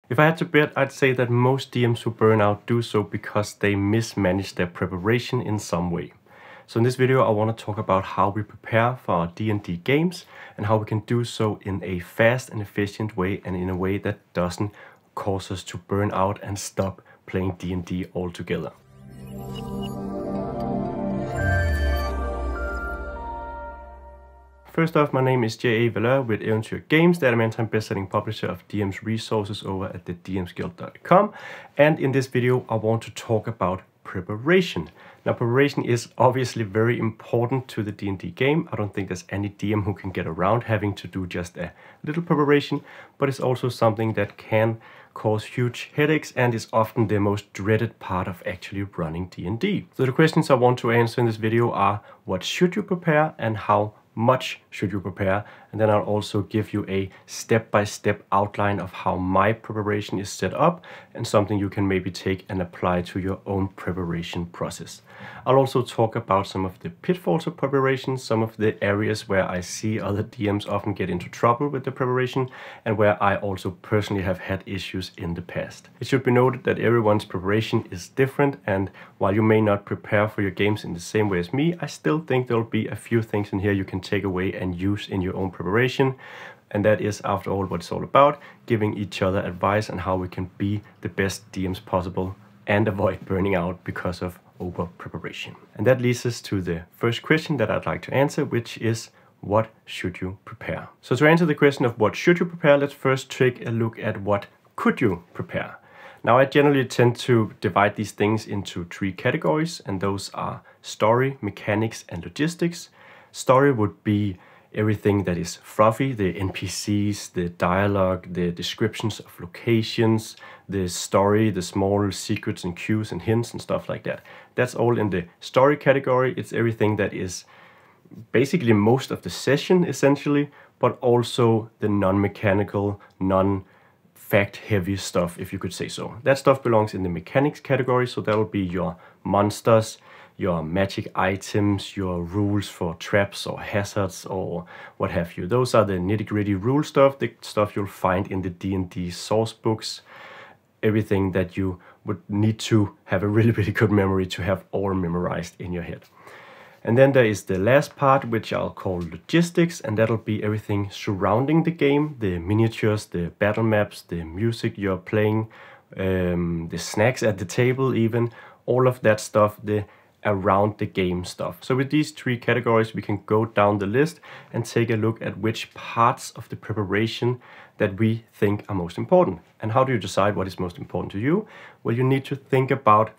If I had to bet, I'd say that most DMs who burn out do so because they mismanage their preparation in some way. So in this video, I want to talk about how we prepare for our D&D games and how we can do so in a fast and efficient way and in a way that doesn't cause us to burn out and stop playing D&D altogether. First off, my name is J.A. Valeur with Eventyr Games, the Adamantine best-selling publisher of DM's resources over at the dmsguild.com. And in this video, I want to talk about preparation. Now, preparation is obviously very important to the D&D game. I don't think there's any DM who can get around having to do just a little preparation, but it's also something that can cause huge headaches and is often the most dreaded part of actually running D&D. So the questions I want to answer in this video are: what should you prepare and how much should you prepare? And then I'll also give you a step-by-step outline of how my preparation is set up and something you can maybe take and apply to your own preparation process. I'll also talk about some of the pitfalls of preparation, some of the areas where I see other DMs often get into trouble with the preparation, and where I also personally have had issues in the past. It should be noted that everyone's preparation is different, and while you may not prepare for your games in the same way as me, I still think there'll be a few things in here you can take away and use in your own preparation. And that is, after all, what it's all about: giving each other advice on how we can be the best DMs possible and avoid burning out because of over preparation. And that leads us to the first question that I'd like to answer, which is: what should you prepare? So to answer the question of what should you prepare, let's first take a look at what could you prepare. Now, I generally tend to divide these things into three categories, and those are story, mechanics, and logistics. Story would be everything that is fluffy: the NPCs, the dialogue, the descriptions of locations, the story, the small secrets and cues and hints and stuff like that. That's all in the story category. It's everything that is basically most of the session, essentially, but also the non-mechanical, non-fact-heavy stuff, if you could say so. That stuff belongs in the mechanics category, so that'll be your monsters, your magic items, your rules for traps or hazards or what have you. Those are the nitty-gritty rule stuff, the stuff you'll find in the D&D source books, everything that you would need to have a really good memory to have all memorized in your head. And then there is the last part, which I'll call logistics, and that'll be everything surrounding the game: the miniatures, the battle maps, the music you're playing, the snacks at the table even, all of that stuff, the around the game stuff. So with these three categories, we can go down the list and take a look at which parts of the preparation that we think are most important. And how do you decide what is most important to you? Well, you need to think about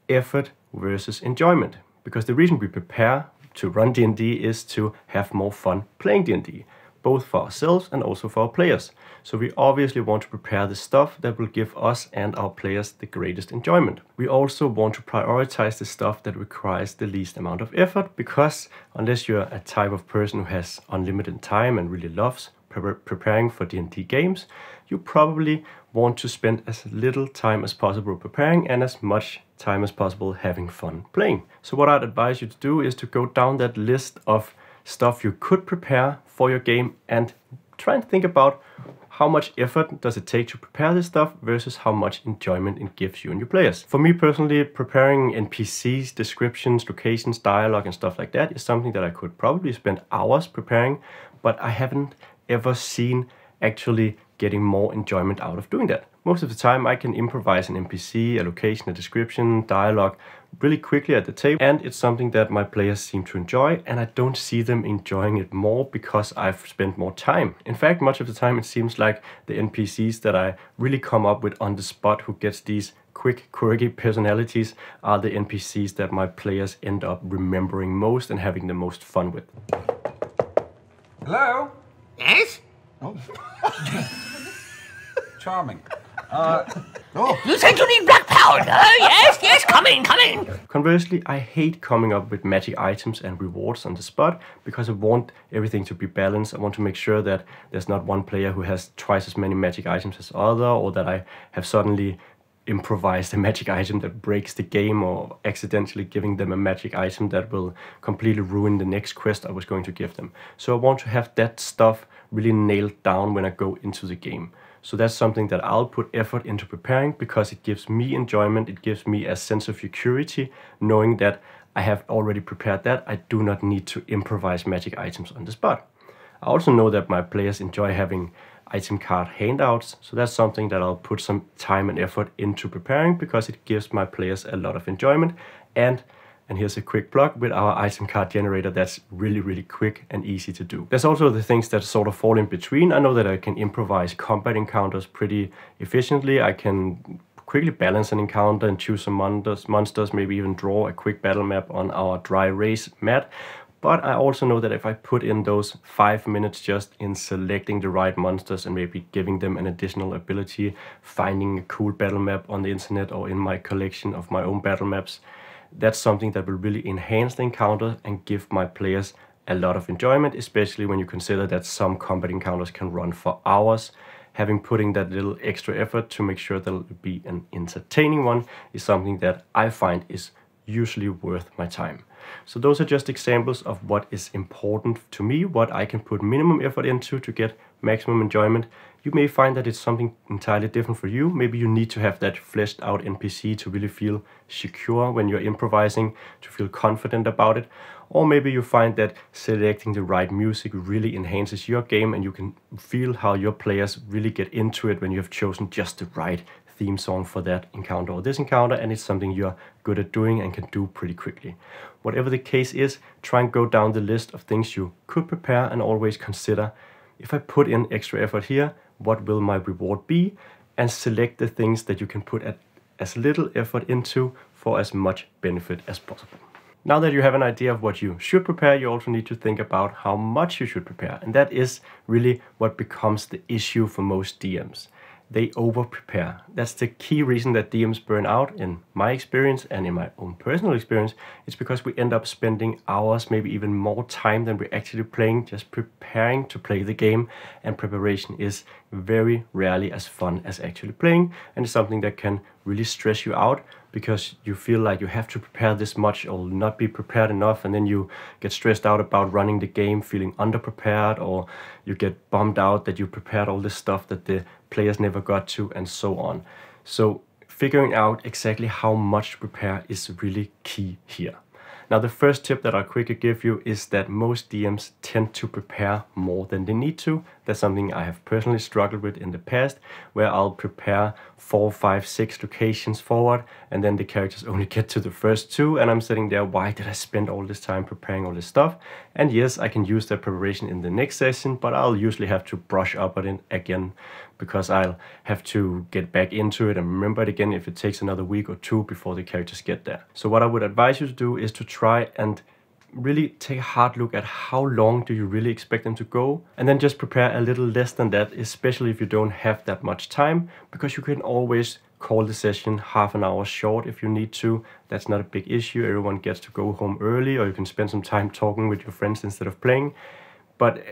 effort versus enjoyment, because the reason we prepare to run D&D is to have more fun playing D&D, both for ourselves and also for our players. So we obviously want to prepare the stuff that will give us and our players the greatest enjoyment. We also want to prioritize the stuff that requires the least amount of effort, because unless you're a type of person who has unlimited time and really loves preparing for D&D games, you probably want to spend as little time as possible preparing and as much time as possible having fun playing. So what I'd advise you to do is to go down that list of stuff you could prepare for your game and try and think about how much effort does it take to prepare this stuff versus how much enjoyment it gives you and your players. For me personally, preparing NPCs, descriptions, locations, dialogue and stuff like that is something that I could probably spend hours preparing, but I haven't ever seen actually getting more enjoyment out of doing that. Most of the time I can improvise an NPC, a location, a description, dialogue really quickly at the table, and it's something that my players seem to enjoy, and I don't see them enjoying it more because I've spent more time. In fact, much of the time it seems like the NPCs that I really come up with on the spot who gets these quick, quirky personalities are the NPCs that my players end up remembering most and having the most fun with. Hello? Yes? Oh. Charming. You said you need black powder. Yes, come in. Conversely, I hate coming up with magic items and rewards on the spot because I want everything to be balanced. I want to make sure that there's not one player who has twice as many magic items as other, or that I have suddenly improvised a magic item that breaks the game, or accidentally giving them a magic item that will completely ruin the next quest I was going to give them. So I want to have that stuff really nailed down when I go into the game. So that's something that I'll put effort into preparing because it gives me enjoyment, it gives me a sense of security, knowing that I have already prepared that. I do not need to improvise magic items on the spot. I also know that my players enjoy having item card handouts, so that's something that I'll put some time and effort into preparing because it gives my players a lot of enjoyment. And here's a quick plug with our item card generator that's really quick and easy to do. There's also the things that sort of fall in between. I know that I can improvise combat encounters pretty efficiently. I can quickly balance an encounter and choose some monsters, maybe even draw a quick battle map on our dry race mat. But I also know that if I put in those 5 minutes just in selecting the right monsters and maybe giving them an additional ability, finding a cool battle map on the internet or in my collection of my own battle maps, that's something that will really enhance the encounter and give my players a lot of enjoyment, especially when you consider that some combat encounters can run for hours. Having putting that little extra effort to make sure that it'll be an entertaining one is something that I find is usually worth my time. So those are just examples of what is important to me, what I can put minimum effort into to get maximum enjoyment. You may find that it's something entirely different for you. Maybe you need to have that fleshed out NPC to really feel secure when you're improvising, to feel confident about it. Or maybe you find that selecting the right music really enhances your game and you can feel how your players really get into it when you have chosen just the right theme song for that encounter or this encounter, and it's something you're good at doing and can do pretty quickly. Whatever the case is, try and go down the list of things you could prepare and always consider, if I put in extra effort here, what will my reward be? And select the things that you can put as little effort into for as much benefit as possible. Now that you have an idea of what you should prepare, you also need to think about how much you should prepare. And that is really what becomes the issue for most DMs. They over-prepare. That's the key reason that DMs burn out, in my experience and in my own personal experience. It's because we end up spending hours, maybe even more time than we're actually playing, just preparing to play the game. And preparation is very rarely as fun as actually playing, and it's something that can really stress you out because you feel like you have to prepare this much or not be prepared enough, and then you get stressed out about running the game feeling underprepared, or you get bummed out that you prepared all this stuff that the players never got to, and so on. So figuring out exactly how much to prepare is really key here. Now, the first tip that I'll quickly give you is that most DMs tend to prepare more than they need to. That's something I have personally struggled with in the past, where I'll prepare 4, 5, 6 locations forward, and then the characters only get to the first 2, and I'm sitting there, why did I spend all this time preparing all this stuff? And yes, I can use that preparation in the next session, but I'll usually have to brush up on it again, because I'll have to get back into it and remember it again if it takes another week or 2 before the characters get there. So what I would advise you to do is to try and really take a hard look at how long do you really expect them to go, and then just prepare a little less than that, especially if you don't have that much time, because you can always call the session half an hour short if you need to. That's not a big issue. Everyone gets to go home early, or you can spend some time talking with your friends instead of playing. But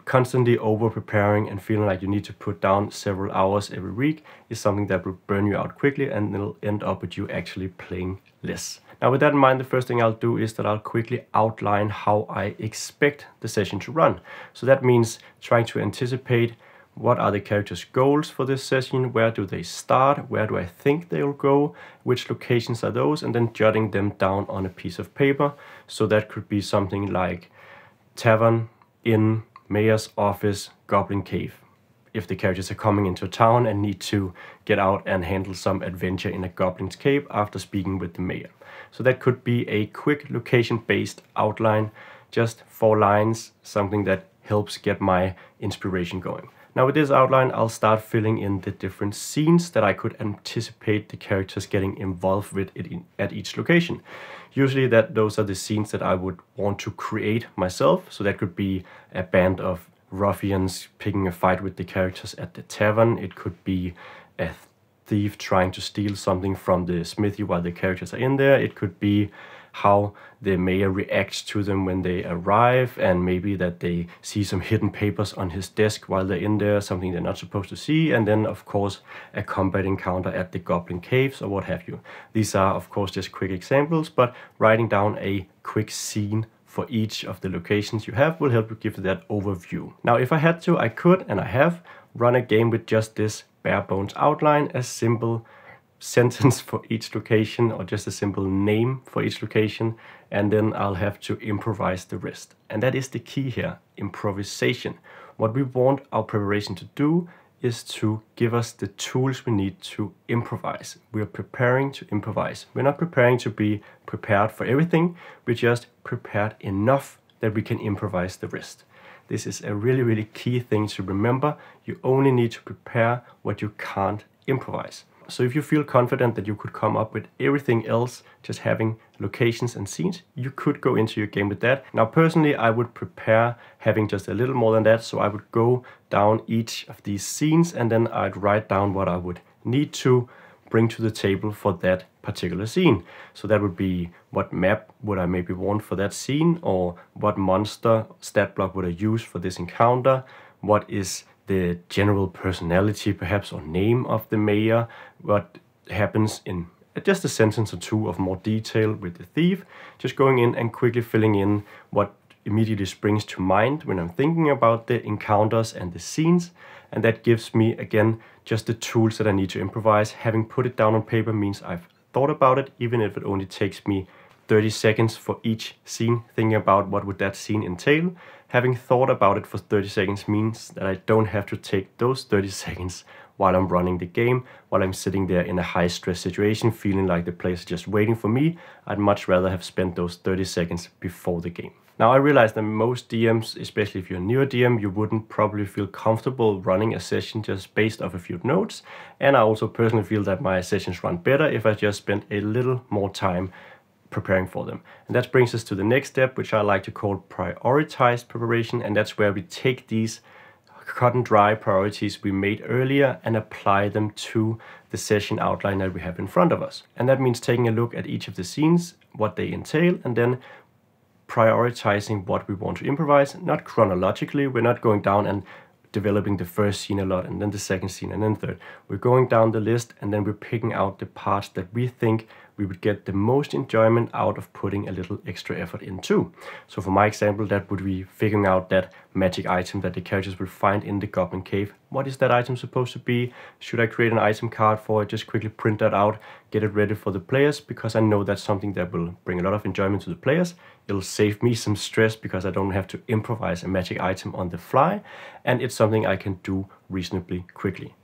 constantly over preparing and feeling like you need to put down several hours every week is something that will burn you out quickly, and it'll end up with you actually playing less. Now, with that in mind, the first thing I'll do is that I'll quickly outline how I expect the session to run. So that means trying to anticipate what are the characters' goals for this session, where do they start, where do I think they'll go, which locations are those, and then jotting them down on a piece of paper. So that could be something like tavern, inn, mayor's office, goblin cave, if the characters are coming into town and need to get out and handle some adventure in a goblin's cave after speaking with the mayor. So that could be a quick location-based outline, just 4 lines, something that helps get my inspiration going. Now with this outline, I'll start filling in the different scenes that I could anticipate the characters getting involved with at each location. Usually those are the scenes that I would want to create myself. So that could be a band of ruffians picking a fight with the characters at the tavern. It could be a thief trying to steal something from the smithy while the characters are in there. It could be how the mayor reacts to them when they arrive, and maybe that they see some hidden papers on his desk while they're in there, something they're not supposed to see, and then of course a combat encounter at the goblin caves or what have you. These are of course just quick examples, but writing down a quick scene for each of the locations you have will help you give that overview. Now if I had to, I could, and I have, run a game with just this bare bones outline, a simple sentence for each location or just a simple name for each location, and then I'll have to improvise the rest. And that is the key here, improvisation. What we want our preparation to do is to give us the tools we need to improvise. We are preparing to improvise. We're not preparing to be prepared for everything. We're just prepared enough that we can improvise the rest. This is a really, really key thing to remember. You only need to prepare what you can't improvise. So if you feel confident that you could come up with everything else, just having locations and scenes, you could go into your game with that. Now, personally, I would prepare having just a little more than that. So I would go down each of these scenes and then I'd write down what I would need to bring to the table for that particular scene. So that would be what map would I maybe want for that scene, or what monster stat block would I use for this encounter, what is the general personality perhaps or name of the mayor, what happens in just a sentence or two of more detail with the thief, just going in and quickly filling in what immediately springs to mind when I'm thinking about the encounters and the scenes. And that gives me, again, just the tools that I need to improvise. Having put it down on paper means I've thought about it, even if it only takes me 30 seconds for each scene, thinking about what would that scene entail. Having thought about it for 30 seconds means that I don't have to take those 30 seconds while I'm running the game, while I'm sitting there in a high stress situation, feeling like the players are just waiting for me. I'd much rather have spent those 30 seconds before the game. Now, I realize that most DMs, especially if you're a newer DM, you wouldn't probably feel comfortable running a session just based off a few notes. And I also personally feel that my sessions run better if I just spend a little more time preparing for them. And that brings us to the next step, which I like to call prioritized preparation. And that's where we take these cut and dry priorities we made earlier and apply them to the session outline that we have in front of us. And that means taking a look at each of the scenes, what they entail, and then prioritizing what we want to improvise, not chronologically. We're not going down and developing the first scene a lot and then the second scene and then third. We're going down the list and then we're picking out the parts that we think we would get the most enjoyment out of putting a little extra effort into. So for my example, that would be figuring out that magic item that the characters will find in the Goblin Cave. What is that item supposed to be? Should I create an item card for it? Just quickly print that out, get it ready for the players, because I know that's something that will bring a lot of enjoyment to the players. It'll save me some stress because I don't have to improvise a magic item on the fly, and it's something I can do reasonably quickly.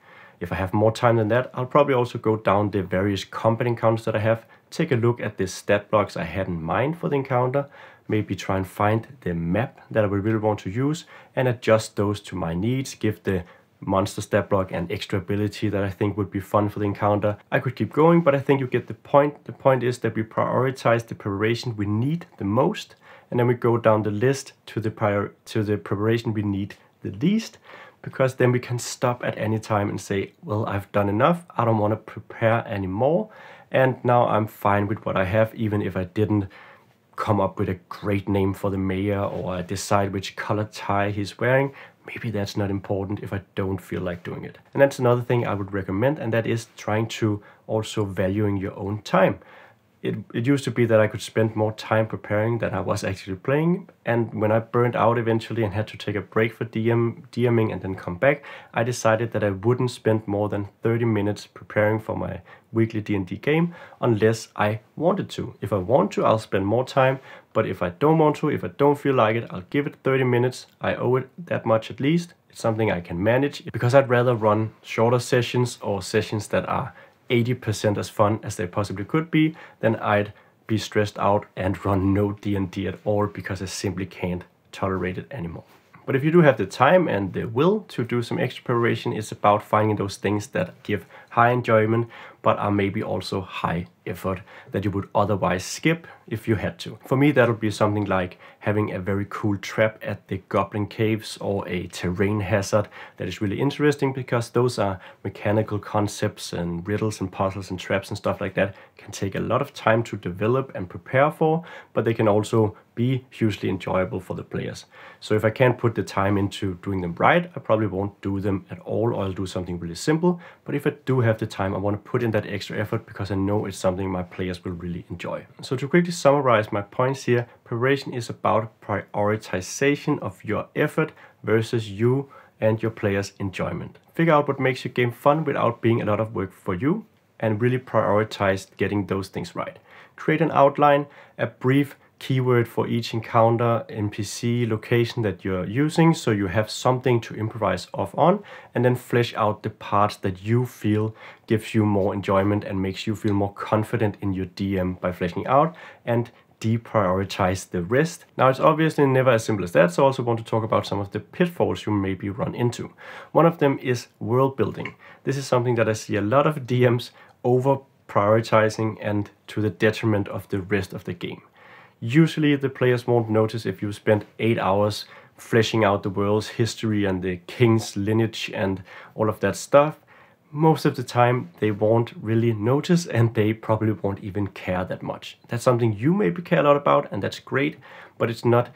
If I have more time than that, I'll probably also go down the various combat encounters that I have, take a look at the stat blocks I had in mind for the encounter, maybe try and find the map that I would really want to use and adjust those to my needs, give the monster stat block and extra ability that I think would be fun for the encounter. I could keep going, but I think you get the point. The point is that we prioritize the preparation we need the most, and then we go down the list to the preparation we need the least, because then we can stop at any time and say, well, I've done enough, I don't want to prepare anymore, and now I'm fine with what I have, even if I didn't come up with a great name for the mayor or decide which color tie he's wearing. Maybe that's not important if I don't feel like doing it. And that's another thing I would recommend, and that is trying to also valuing your own time. It used to be that I could spend more time preparing than I was actually playing, and when I burned out eventually and had to take a break for DMing and then come back, I decided that I wouldn't spend more than 30 minutes preparing for my weekly D&D game unless I wanted to. If I want to, I'll spend more time, but if I don't want to, if I don't feel like it, I'll give it 30 minutes. I owe it that much at least. It's something I can manage, because I'd rather run shorter sessions or sessions that are 80% as fun as they possibly could be, then I'd be stressed out and run no D&D at all because I simply can't tolerate it anymore. But if you do have the time and the will to do some extra preparation, it's about finding those things that give high enjoyment, but are maybe also high effort that you would otherwise skip if you had to. For me, that'll be something like having a very cool trap at the Goblin Caves or a terrain hazard that is really interesting, because those are mechanical concepts and riddles and puzzles and traps and stuff like that can take a lot of time to develop and prepare for, but they can also be hugely enjoyable for the players. So if I can't put the time into doing them right, I probably won't do them at all, or I'll do something really simple. But if I do have the time, I want to put in that extra effort because I know it's something my players will really enjoy. So to quickly summarize my points here, preparation is about prioritization of your effort versus you and your players' enjoyment. Figure out what makes your game fun without being a lot of work for you, and really prioritize getting those things right. Create an outline, a brief keyword for each encounter, NPC, location that you're using, so you have something to improvise off on, and then flesh out the parts that you feel gives you more enjoyment and makes you feel more confident in your DM by fleshing out, and deprioritize the rest. Now, it's obviously never as simple as that, so I also want to talk about some of the pitfalls you maybe run into. One of them is world building. This is something that I see a lot of DMs over prioritizing and to the detriment of the rest of the game. Usually the players won't notice if you spend 8 hours fleshing out the world's history and the king's lineage and all of that stuff. Most of the time they won't really notice, and they probably won't even care that much. That's something you maybe care a lot about, and that's great, but it's not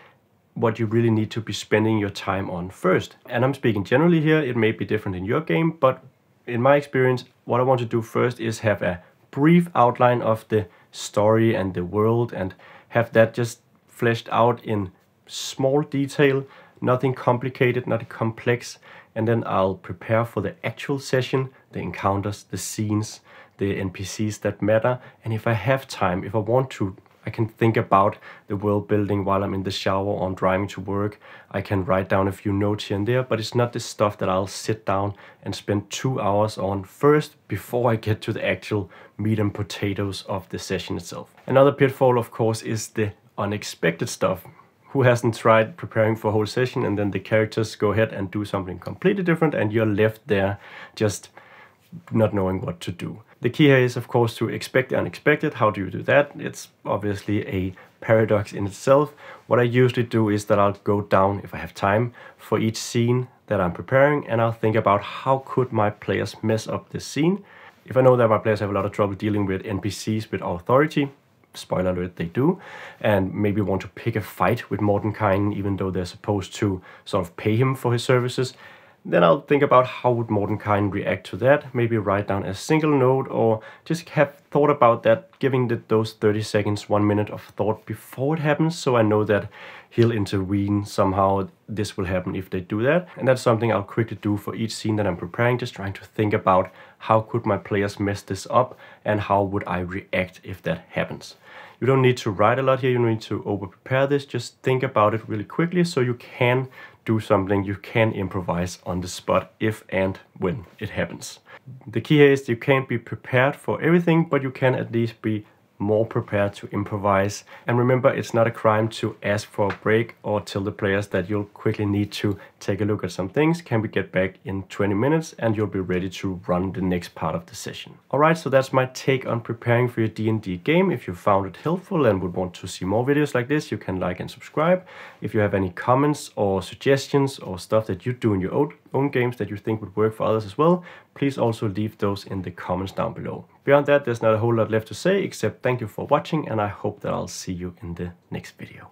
what you really need to be spending your time on first. And I'm speaking generally here, it may be different in your game, but in my experience, what I want to do first is have a brief outline of the story and the world, and have that just fleshed out in small detail, nothing complicated, nothing complex, and then I'll prepare for the actual session, the encounters, the scenes, the NPCs that matter, and if I have time, if I want to, I can think about the world building while I'm in the shower or I'm driving to work. I can write down a few notes here and there, but it's not the stuff that I'll sit down and spend 2 hours on first before I get to the actual meat and potatoes of the session itself. Another pitfall, of course, is the unexpected stuff. Who hasn't tried preparing for a whole session and then the characters go ahead and do something completely different and you're left there just not knowing what to do? The key here is, of course, to expect the unexpected. How do you do that? It's obviously a paradox in itself. What I usually do is that I'll go down, if I have time, for each scene that I'm preparing, and I'll think about how could my players mess up this scene. If I know that my players have a lot of trouble dealing with NPCs with authority, spoiler alert, they do, and maybe want to pick a fight with Mordenkainen even though they're supposed to sort of pay him for his services, then I'll think about how would Mordenkainen react to that, maybe write down a single note or just have thought about that, giving those 30 seconds, 1 minute of thought before it happens, so I know that he'll intervene somehow, this will happen if they do that. And that's something I'll quickly do for each scene that I'm preparing, just trying to think about how could my players mess this up and how would I react if that happens. You don't need to write a lot here, you don't need to over prepare this, just think about it really quickly so you can do something, you can improvise on the spot if and when it happens. The key here is you can't be prepared for everything, but you can at least be more prepared to improvise. And remember, it's not a crime to ask for a break or tell the players that you'll quickly need to take a look at some things. Can we get back in 20 minutes and you'll be ready to run the next part of the session. Alright, so that's my take on preparing for your D&D game. If you found it helpful and would want to see more videos like this, you can like and subscribe. If you have any comments or suggestions or stuff that you do in your own games that you think would work for others as well, please also leave those in the comments down below. Beyond that, there's not a whole lot left to say, except thank you for watching, and I hope that I'll see you in the next video.